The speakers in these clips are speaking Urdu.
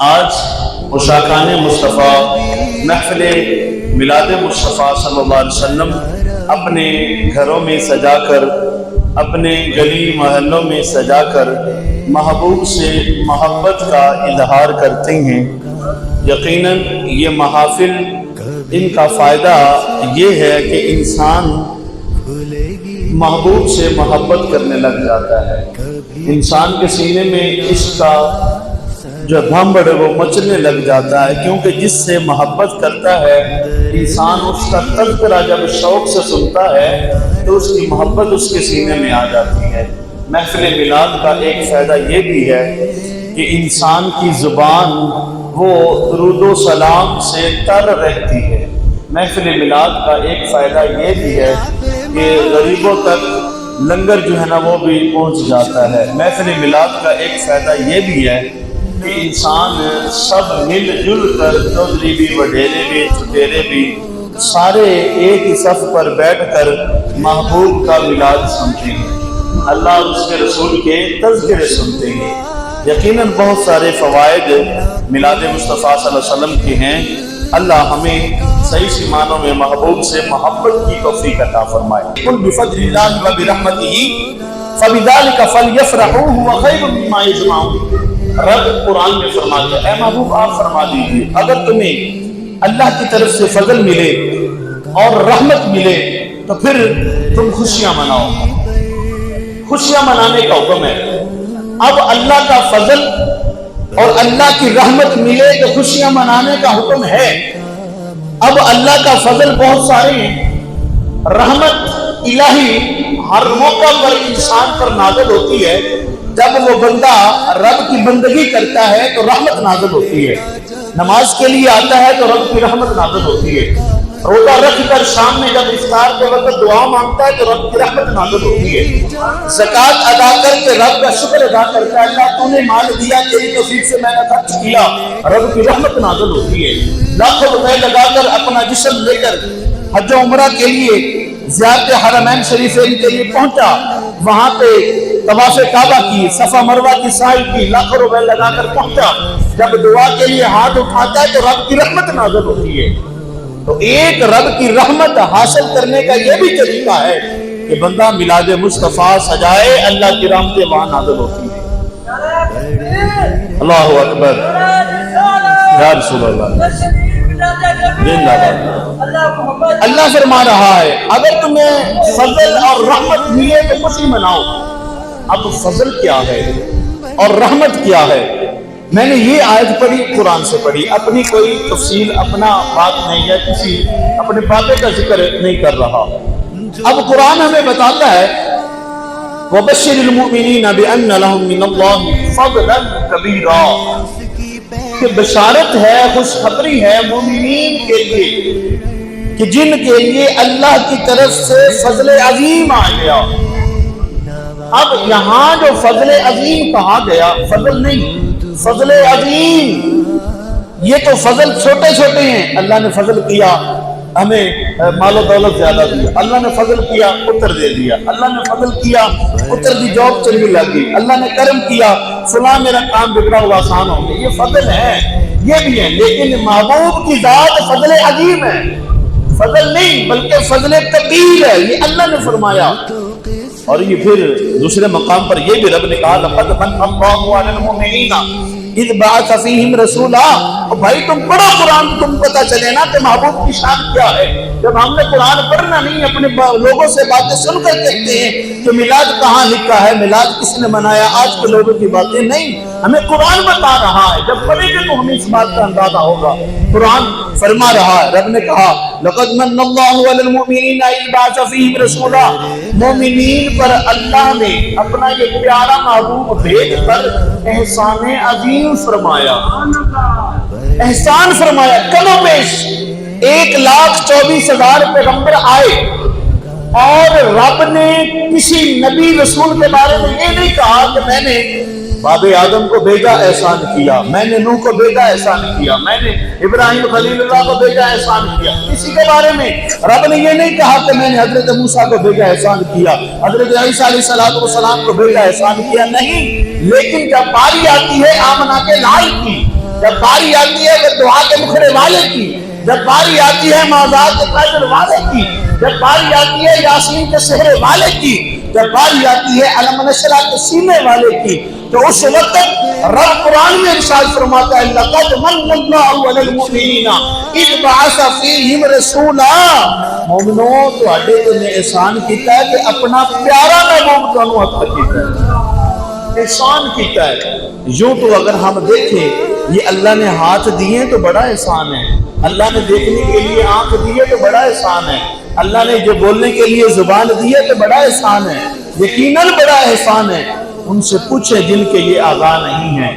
آج عشاقان مصطفیٰ محفل میلاد مصطفیٰ صلی اللہ علیہ وسلم اپنے گھروں میں سجا کر، اپنے گلی محلوں میں سجا کر محبوب سے محبت کا اظہار کرتے ہیں۔ یقیناً یہ محافل، ان کا فائدہ یہ ہے کہ انسان محبوب سے محبت کرنے لگ جاتا ہے۔ انسان کے سینے میں عشق کا جو بھنبڑ ہے وہ مچلنے لگ جاتا ہے، کیونکہ جس سے محبت کرتا ہے انسان اس کا تذکرہ جب شوق سے سنتا ہے تو اس کی محبت اس کے سینے میں آ جاتی ہے۔ محفل میلاد کا ایک فائدہ یہ بھی ہے کہ انسان کی زبان وہ درود و سلام سے تر رہتی ہے۔ محفل میلاد کا ایک فائدہ یہ بھی ہے کہ غریبوں تک لنگر جو ہے نا وہ بھی پہنچ جاتا ہے۔ محفل میلاد کا ایک فائدہ یہ بھی ہے کہ انسان سب مل جل کر، چودھری بھی، وڈیرے بھی، چٹیرے بھی، سارے ایک ہی صف پر بیٹھ کر محبوب کا میلاد سنتے ہیں، اللہ اور اس کے رسول کے تذکرے سنتے ہیں۔ یقیناً بہت سارے فوائد میلاد مصطفیٰ صلی اللہ علیہ وسلم کے ہیں۔ اللہ ہمیں صحیح سی معنوں میں محبوب سے محبت کی توفیق عطا فرمائے۔ قل بفضل اللہ وبرحمتہ فبذلک فلیفرحوا هو خیر مما یجمعون۔ رب قرآن میں فرماتا ہے، اے محبوب آپ فرما دیجیے اگر تمہیں اللہ کی طرف سے فضل ملے اور رحمت ملے تو پھر تم خوشیاں مناؤ۔ خوشیاں منانے کا حکم ہے۔ اب اللہ کا فضل اور اللہ کی رحمت ملے تو خوشیاں منانے کا حکم ہے۔ اب اللہ کا فضل بہت سارے ہیں، رحمت الہی ہر موقع پر انسان پر نازل ہوتی ہے۔ جب وہ بندہ رب کی بندگی کرتا ہے تو رحمت نازل ہوتی ہے، نماز کے لیے آتا ہے تو رب کی رحمت نازل ہوتی ہے، روزہ رکھ کر شام میں جب افطار کے وقت دعا مانگتا ہے تو رب کی رحمت نازل ہوتی ہے، زکوٰۃ ادا کر کے رب کا شکر ادا کرتا ہے، اللہ تو نے مال دیا، تیری توفیق سے میں نے خرچ کیا، رب کی رحمت نازل ہوتی ہے۔ لاکھوں روپے لگا کر اپنا جسم لے کر حج و عمرہ کے لیے زیارت حرمین شریفین کے لیے پہنچا، وہاں پہ طواف کعبہ کی، صفا مروہ کی سعی کی، لاکھوں روپے لگا کر پہنچا، جب دعا کے لیے ہاتھ اٹھاتا ہے تو رب کی رحمت نازل ہوتی ہے۔ تو ایک رب کی رحمت حاصل کرنے کا یہ بھی طریقہ ہے کہ بندہ میلاد مصطفیٰ سجائے، اللہ کی رحمتیں وہاں نازل ہوتی ہیں۔ اللہ اکبر، یا رسول اللہ، اللہ فرما رہا ہے اگر تمہیں فضل اور رحمت ملے تو خوشی مناؤ۔ اب فضل کیا ہے اور رحمت کیا ہے؟ میں نے یہ آیت پڑھی، قرآن سے پڑھی، اپنی کوئی تفصیل، اپنا بات نہیں ہے، کسی اپنے باتیں کا ذکر نہیں کر رہا۔ اب قرآن ہمیں بتاتا ہے وَبَشِّرِ الْمُؤْمِنِينَ بِأَنَّ لَهُم مِّنَ اللَّهِ فَضْلًا كَبِيرًا، کہ بشارت ہے، خوشخبری ہے مومنین کے لیے کہ جن کے لیے اللہ کی طرف سے فضل عظیم آ گیا۔ اب یہاں جو فضل عظیم کہا گیا، فضل نہیں، فضل عظیم، یہ تو فضل چھوٹے چھوٹے ہیں۔ اللہ نے فضل کیا، ہمیں مال و دولت زیادہ دیا، اللہ نے فضل کیا، پتر دے دیا، اللہ نے فضل کیا، پتر دی جاب چلنے لگی، اللہ نے کرم کیا، فلاں میرا کام بگڑا ہوا آسان ہو گیا، یہ فضل ہے، یہ بھی ہے۔ لیکن محبوب کی ذات فضل عظیم ہے، فضل نہیں بلکہ فضل کبیر ہے، یہ اللہ نے فرمایا۔ اور یہ پھر دوسرے مقام پر یہ بھی رب نے کہا لَقَدْ مَنَّ اللَّهُ عَلَى الْمُؤْمِنِينَ اِذْ بَعَثَ فِيهِمْ رَسُولًا۔ اور بھائی تم پڑھو قرآن، تم پتہ چلے نا کہ محبوب کی شان کیا ہے۔ جب ہم نے قرآن پڑھنا نہیں، اپنے لوگوں سے باتیں سن کر کہتے ہیں کہ میلاد کہاں لکھا ہے، میلاد کس نے منایا، آج کے لوگوں کی باتیں نہیں، ہمیں قرآن بتا رہا ہے۔ جب پڑھیں گے تو ہمیں اس بات کا اندازہ ہوگا۔ قرآن فرما رہا ہے، رب نے کہا لَقَدْ مَنَّ اللَّهُ عَلَى الْمُؤْمِنِينَ اِذْ بَعَثَ فِيهِمْ رَسُولًا، مومنین پر اللہ نے اپنا یہ پیارا محبوب بھیج کر احسان عظیم فرمایا، احسان فرمایا، کم و بیش 1,24,000 پیغمبر آئے، اور رب نے کسی نبی رسول کے بارے میں یہ نہیں کہا کہ میں نے باب آدم کو بھیجا احسان کیا، میں نے نوح کو بھیجا احسان کیا، میں نے ابراہیم خلیل اللہ کو بھیجا احسان کیا۔ کسی کے بارے میں رب نے یہ نہیں کہا کہ میں نے حضرت موسیٰ کو بھیجا احسان کیا، حضرت عیسیٰ علیہ السلام کو بھیجا احسان کیا، نہیں۔ لیکن جب باری آتی ہے آمنہ کے لال کی، جب باری آتی ہے وہ دعا کے مکھڑے والے کی، جب باری آتی ہے معذات قادر والے کی، جب باری آتی ہے یاسین کے سحر والے کی، جب باری آتی ہے علم نشرہ کے سینے والے کی، تو اس وقت رب قرآن میں ارشاد فرماتا ہے لَقَدْ مَنَّ اللَّهُ عَلَى الْمُؤْمِنِينَ إِذْ بَعَثَ فِيهِمْ رَسُولًا۔ مومنوں تو اڈے نے احسان کیتا ہے کہ اپنا پیارا محبوب تانوں عطا کیتا ہے، احسان کیتا ہے۔ یوں تو اگر ہم دیکھیں یہ اللہ نے ہاتھ دیے تو بڑا احسان ہے، اللہ نے دیکھنے کے لیے آنکھ دیے تو بڑا احسان ہے، اللہ نے جو بولنے کے لیے زبان دی ہے تو بڑا احسان ہے، یقیناً بڑا احسان ہے۔ ان سے پوچھیں جن کے یہ آگاہ نہیں ہے۔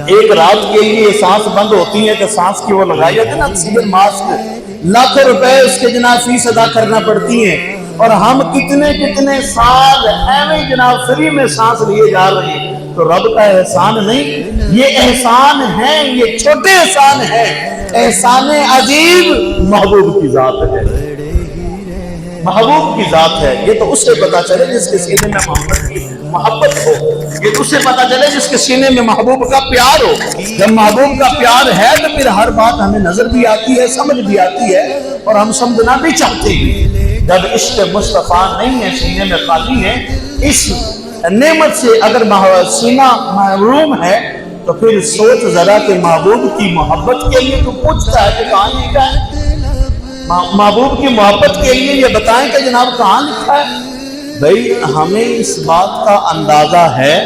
ایک رات کے لیے سانس بند ہوتی ہے کہ سانس کی وہ لگائی جاتی ہے نا آکسیجن ماسک، لاکھوں روپے اس کے جناب فیس ادا کرنا پڑتی ہیں، اور ہم کتنے کتنے سال ایویں جناب فری میں سانس لیے جا رہے ہیں۔ تو رب کا احسان نہیں، یہ احسان ہے، یہ چھوٹے احسان ہے، احسان عجیب محبوب کی ذات ہے، محبوب کی ذات ہے۔ یہ تو اس سے پتا چلے جس کے سینے میں محبت کی محبت ہو، یہ تو اس سے پتا چلے جس کے سینے میں محبوب کا پیار ہو۔ جب محبوب کا پیار ہے تو پھر ہر بات ہمیں نظر بھی آتی ہے، سمجھ بھی آتی ہے، اور ہم سمجھنا بھی چاہتے ہیں۔ جب عشق مصطفیٰ نہیں ہے، سینے میں خالی ہے، اس نعمت سے اگر سینہ محروم ہے تو پھر سوچ ذرا کہ محبوب کی محبت کے لیے تو پوچھتا ہے کہ کہاں لکھا ہے، محبوب کی محبت کے لیے یہ بتائیں کہ جناب کہاں لکھا ہے۔ بھئی ہمیں اس بات کا اندازہ ہے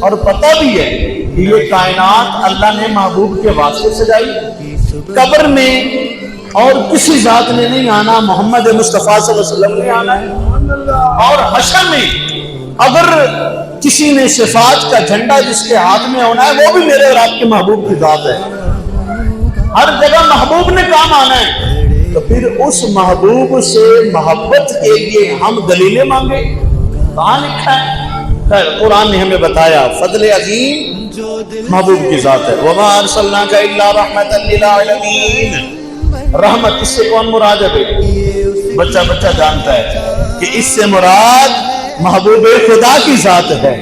اور پتہ بھی ہے کہ یہ کائنات اللہ نے محبوب کے واسطے سجائی، قبر میں اور کسی ذات نے نہیں آنا، محمد مصطفیٰ صلی اللہ علیہ وسلم نے آنا ہے، اور حشر میں اگر کسی نے صفات کا جھنڈا جس کے ہاتھ میں ہونا ہے وہ بھی میرے اور آپ کے محبوب کی ذات ہے، ہر جگہ محبوب نے کام آنا ہے۔ تو پھر اس محبوب سے محبت کے لیے ہم دلیلیں مانگے، کہاں لکھا ہے؟ خیر قرآن نے ہمیں بتایا فضل عظیم محبوب کی ذات ہے۔ وَمَا أَرْسَلْنَاكَ إِلَّا رَحْمَةً لِّلْعَالَمِينَ۔ رحمت اس سے کون مراد ہے؟ بچہ بچہ جانتا ہے کہ اس سے مراد محبوب خدا کی ذات ہے،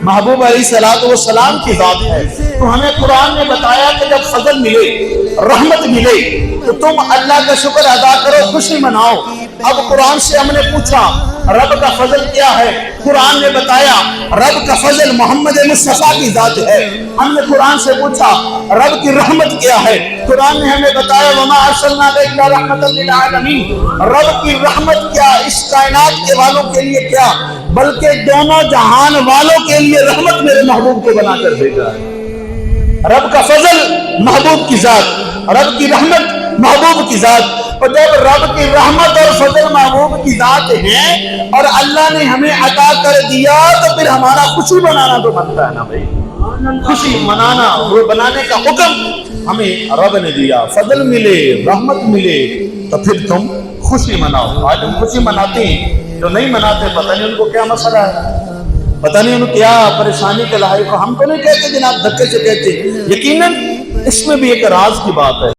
محبوب علیہ السلام کی ذات ہے۔ تو ہمیں قرآن نے بتایا کہ جب فضل ملے، رحمت ملے تو تم اللہ کا شکر ادا کرو، خوشی مناؤ۔ اب قرآن سے ہم نے پوچھا رب کا فضل کیا ہے، قرآن نے بتایا رب کا فضل محمد مصطفیٰ کی ذات ہے۔ ہم نے قرآن سے پوچھا رب کی رحمت کیا ہے، قرآن نے ہمیں بتایا وَمَا أَرْسَلْنَاكَ إِلَّا رَحْمَةً لِّلْعَالَمِينَ۔ رب کی رحمت کیا، اس کائنات کے والوں کے لیے کیا، بلکہ دونوں جہان والوں کے لیے رحمت میرے محبوب کو بنا کر دے گا۔ رب کا فضل محبوب کی ذات، رب کی رحمت محبوب کی ذات۔ اور جب رب کی رحمت اور فضل محبوب کی ذات ہے اور اللہ نے ہمیں عطا کر دیا تو پھر ہمارا خوشی منانا تو بنتا ہے نا بھائی، خوشی منانا، وہ بنانے کا حکم ہمیں رب نے دیا۔ فضل ملے، رحمت ملے تو پھر تم خوشی مناؤ۔ آج ہم خوشی مناتے ہیں، جو نہیں مناتے پتہ نہیں ان کو کیا مسئلہ ہے، پتہ نہیں ان کو کیا پریشانی کے لاحق۔ ہم تو نہیں کہتے جناب دھکے سے کہتے، یقیناً اس میں بھی ایک راز کی بات ہے۔